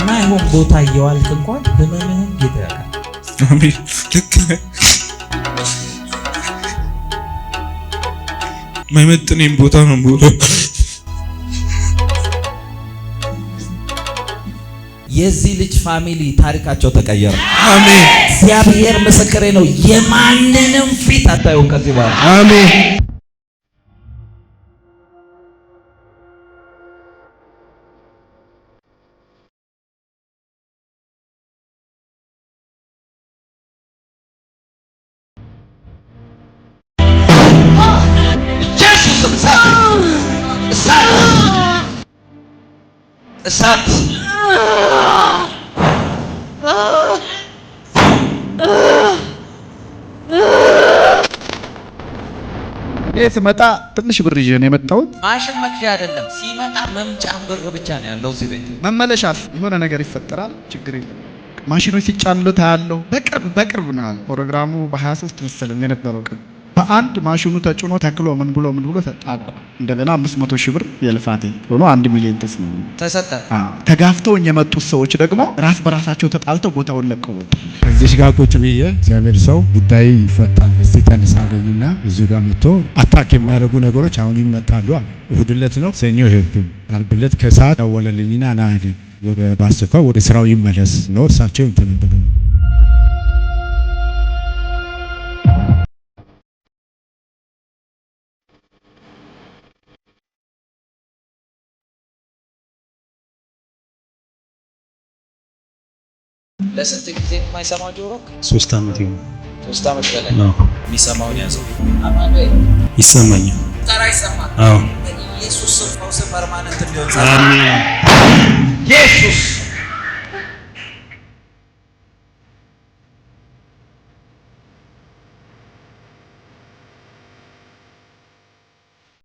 ማይሆን ቦታ እየዋልክ እንኳን ህመምህን ጌታ ያውቃል። አሜን። ልክ ነህ። ማይመጥነኝ ቦታ ነው የምውለው። የዚህ ልጅ ፋሚሊ ታሪካቸው ተቀየረ። አሜን። እግዚአብሔር ምስክሬ ነው። የማንንም ፊት አታዩም ከዚህ በኋላ። አሜን። እሳት ስመጣ ትንሽ ብር ይዤ ነው የመጣሁት። ማሽን መክፈያ አይደለም፣ ሲመጣ መምጫ ብር ብቻ ነው ያለው እዚህ ቤት። መመለሻል የሆነ ነገር ይፈጠራል፣ ችግር የለም። ማሽኖች ሲጫኑ ታያለው። በቅርብ ነው ፕሮግራሙ። በ23 መሰለኝ የነበረው ቀን በአንድ ማሽኑ ተጭኖ ተክሎ ምን ብሎ ተጣጣ። እንደገና 500 ሺህ ብር የልፋቴ ሆኖ 1 ሚሊዮን ተሰጠ። ተጋፍተው የመጡት ሰዎች ደግሞ ራስ በራሳቸው ተጣልተው ቦታውን ለቀው እዚህ ጋር ቁጭ ብዬ እግዚአብሔር ሰው ጉዳይ ይፈታል እስቲ ተነሳ አገኙና እዚህ ጋር መጥቶ አታክ የሚያደርጉ ነገሮች አሁን ይመጣሉ። እሑድ ዕለት ነው ሰኞ ሄድኩኝ። ዓርብ ዕለት ከሰዓት ደወለልኝና ና ወደ ባስፋው ወደ ስራው ይመለስ ነው እርሳቸው እንተነበሩ። ለስንት ጊዜ የማይሰማው ጆሮ? 3 ዓመት ይሁን 3 ዓመት በላይ ነው የሚሰማውን ያዘው። አማኑኤል ይሰማኛል። ተራ ይሰማል። አዎ ኢየሱስ ፈውስ ፐርማነንት እንዲሆን አሜን። ኢየሱስ